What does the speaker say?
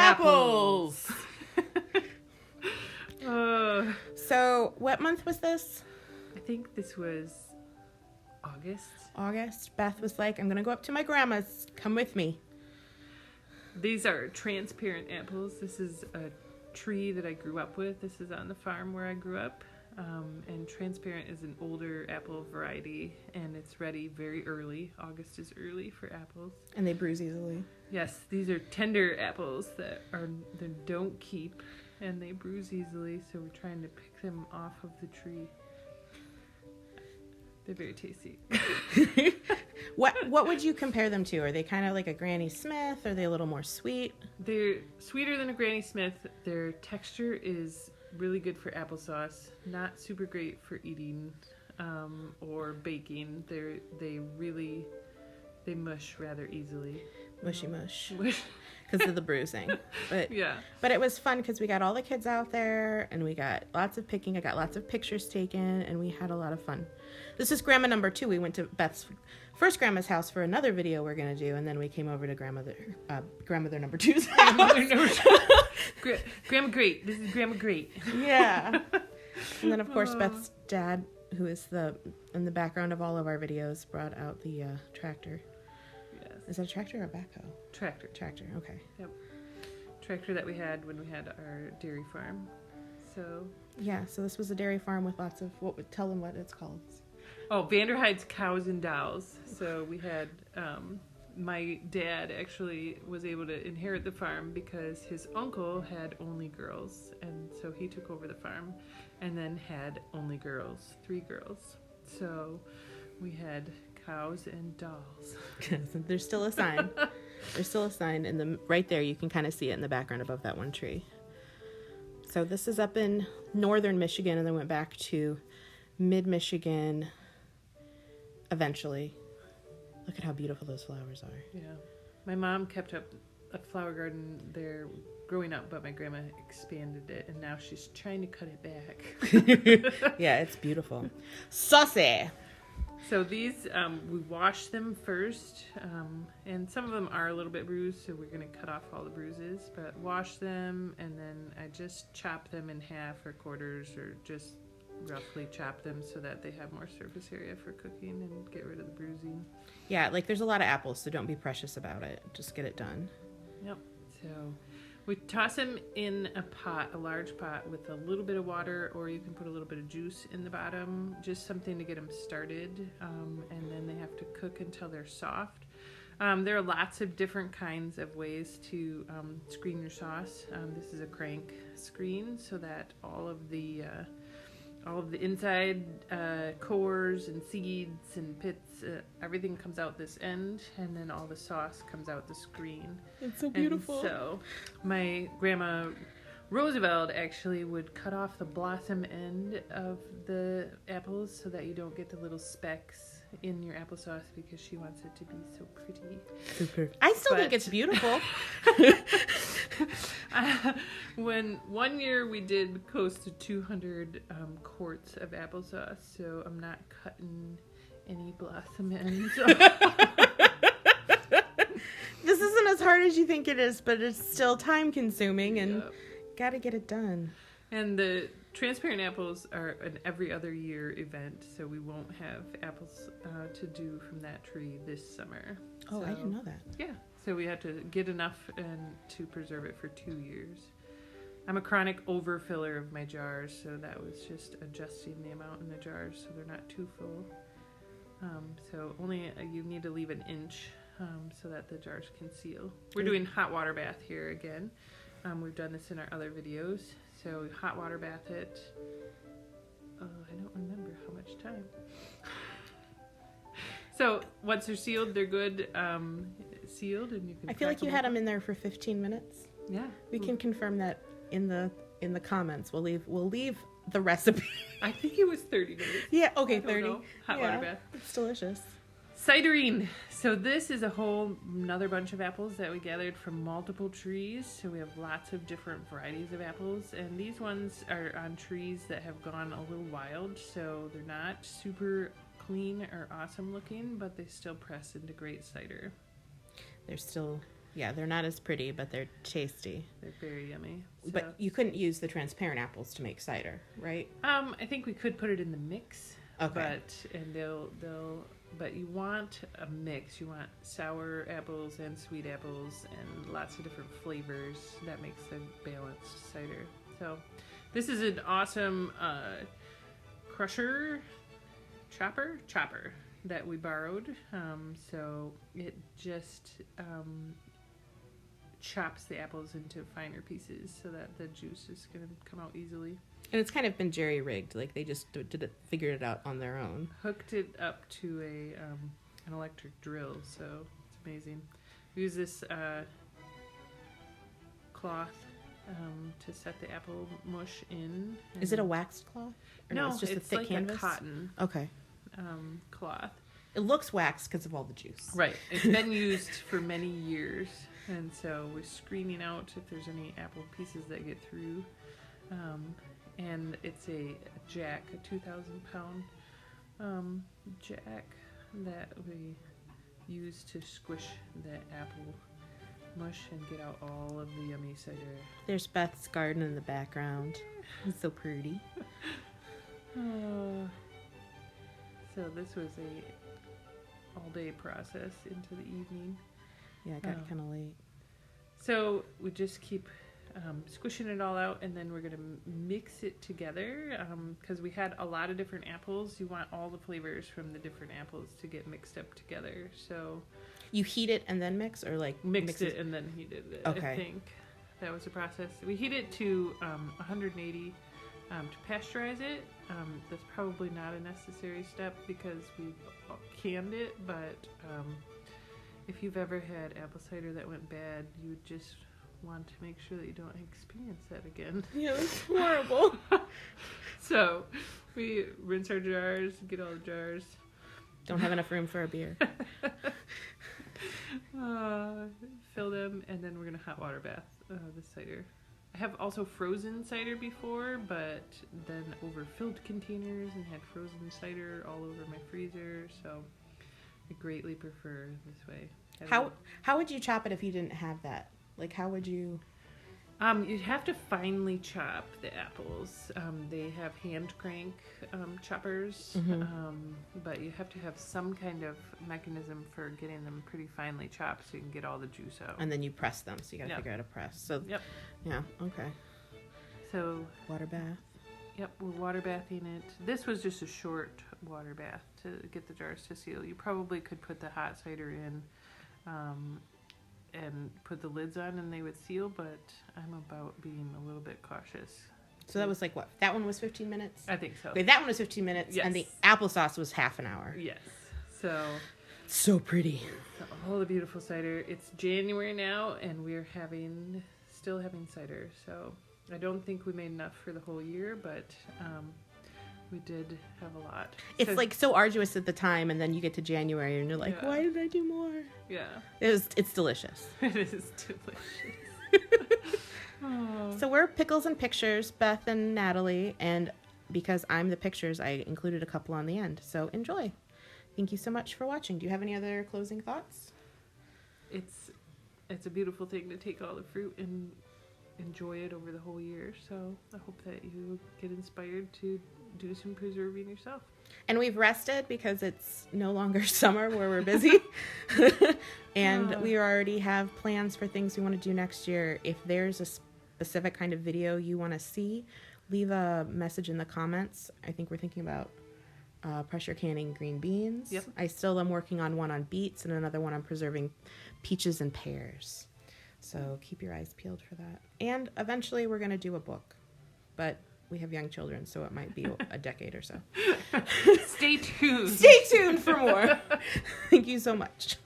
apples. So, what month was this? I think this was August. August. Beth was like, I'm going to go up to my grandma's. Come with me. These are transparent apples. This is a tree that I grew up with. This is on the farm where I grew up. And transparent is an older apple variety, and it's ready very early. August is early for apples. And they bruise easily. Yes, these are tender apples that don't keep, and they bruise easily, so we're trying to pick them off of the tree. They're very tasty. What would you compare them to? Are they kind of like a Granny Smith? Are they a little more sweet? They're sweeter than a Granny Smith. Their texture is really good for applesauce. Not super great for eating or baking. They mush rather easily. Mushy mush. Because of the bruising. But yeah. But it was fun because we got all the kids out there and we got lots of picking. I got lots of pictures taken and we had a lot of fun. This is grandma number 2. We went to Beth's first grandma's house for another video we're going to do, and then we came over to grandmother number 2's house. Grandma Great. This is Grandma Great. Yeah. And then, of course, Beth's dad, who is in the background of all of our videos, brought out the tractor. Yes. Is that a tractor or a backhoe? Tractor, okay. Yep. Tractor that we had when we had our dairy farm. So. Yeah, so this was a dairy farm with lots of, tell them what it's called. Oh, Vanderheid's Cows and Dolls. So we had, my dad actually was able to inherit the farm because his uncle had only girls. And so he took over the farm and then had only girls, 3 girls. So we had cows and dolls. There's still a sign. There's still a sign in right there. You can kind of see it in the background above that one tree. So this is up in northern Michigan, and then went back to mid-Michigan eventually. Look at how beautiful those flowers are. Yeah. My mom kept up a flower garden there growing up, but my grandma expanded it, and now she's trying to cut it back. Yeah, it's beautiful. Saucy! So these, we wash them first, and some of them are a little bit bruised, so we're going to cut off all the bruises, but wash them, and then I just chop them in half or quarters, or just roughly chop them so that they have more surface area for cooking and get rid of the bruising. Yeah, like there's a lot of apples, so don't be precious about it. Just get it done. Yep. So we toss them in a pot, a large pot, with a little bit of water, or you can put a little bit of juice in the bottom, just something to get them started, and then they have to cook until they're soft. There are lots of different kinds of ways to screen your sauce. This is a crank screen, so that all of the inside cores and seeds and pits, everything comes out this end, and then all the sauce comes out the screen. It's so beautiful. And so my grandma Roosevelt actually would cut off the blossom end of the apples so that you don't get the little specks in your applesauce, because she wants it to be so pretty. Super. I still think it's beautiful. When one year we did close to 200 quarts of applesauce, so I'm not cutting any blossom ends. This isn't as hard as you think it is, but it's still time consuming, and gotta get it done. And the transparent apples are an every other year event, so we won't have apples to do from that tree this summer. Oh, I didn't know that. Yeah, so we had to get enough and to preserve it for 2 years. I'm a chronic overfiller of my jars, so that was just adjusting the amount in the jars so they're not too full. So only you need to leave an inch so that the jars can seal. We're doing hot water bath here again. We've done this in our other videos. So hot water bath it. I don't remember how much time. So once they're sealed, they're good. Sealed, and you can. I feel like you had them in there for 15 minutes. Yeah. We can confirm that in the comments. We'll leave the recipe. I think it was 30 minutes. Yeah. Okay. 30. Hot water bath. It's delicious. Cidering. So this is another bunch of apples that we gathered from multiple trees. So we have lots of different varieties of apples, and these ones are on trees that have gone a little wild, so they're not super clean or awesome looking, but they still press into great cider. They're still, Yeah, they're not as pretty, but they're tasty. They're very yummy. So, But you couldn't use the transparent apples to make cider, right? I think we could put it in the mix. Okay. But you want a mix. You want sour apples and sweet apples and lots of different flavors. That makes a balanced cider. So this is an awesome chopper that we borrowed. So it just chops the apples into finer pieces so that the juice is going to come out easily. And it's kind of been jerry-rigged. Like, they just figured it out on their own. Hooked it up to an electric drill, so it's amazing. We use this cloth to set the apple mush in. Is it a waxed cloth? Or No, it's just a thick like canvas? a cotton Okay. cloth. It looks waxed because of all the juice. Right. It's been used for many years, and so we're screening out if there's any apple pieces that get through. And it's a jack, a 2,000-pound jack that we use to squish the apple mush and get out all of the yummy cider. There's Beth's garden in the background. It's so pretty. So this was a all-day process into the evening. Yeah, it got kind of late. So we just keep squishing it all out, and then we're going to mix it together because we had a lot of different apples. You want all the flavors from the different apples to get mixed up together. So You heat it and then mix, or like mixed it and then heated it. Okay. I think that was the process. We heat it to 180 to pasteurize it. That's probably not a necessary step because we've canned it, but if you've ever had apple cider that went bad, you would just want to make sure that you don't experience that again. Yeah, it's horrible. So we rinse our jars, get all the jars. Don't have enough room for a beer. Fill them, and then we're gonna hot water bath the cider. I have also frozen cider before, but then overfilled containers and had frozen cider all over my freezer. So I greatly prefer this way. How would you chop it if you didn't have that? Like, how would you? You'd have to finely chop the apples. They have hand crank choppers, but you have to have some kind of mechanism for getting them pretty finely chopped so you can get all the juice out. And then you press them, so you gotta figure out a press. So yeah, okay. So Water bath. Yep, we're water bathing it. This was just a short water bath to get the jars to seal. You probably could put the hot cider in and put the lids on and they would seal, but I'm about being a little bit cautious. So that was like what? That one was 15 minutes? I think so. Okay, that one was 15 minutes, Yes. and the applesauce was half an hour. Yes. So pretty. all the beautiful cider. It's January now, and we're still having cider. So I don't think we made enough for the whole year, but we did have a lot. It's like so arduous at the time, and then you get to January, and you're like, why did I do more? Yeah. It's delicious. It is delicious. So we're Pickles and Pictures, Beth and Natalie, and because I'm the pictures, I included a couple on the end. So enjoy. Thank you so much for watching. Do you have any other closing thoughts? It's a beautiful thing to take all the fruit and enjoy it over the whole year. So I hope that you get inspired to do some preserving yourself. And we've rested because it's no longer summer where we're busy. And we already have plans for things we want to do next year. If there's a specific kind of video you want to see, leave a message in the comments. I think we're thinking about pressure canning green beans. Yep. I still am working on one on beets and another one on preserving peaches and pears. So keep your eyes peeled for that. And eventually we're going to do a book. But we have young children, so it might be a decade or so. Stay tuned. Stay tuned for more. Thank you so much.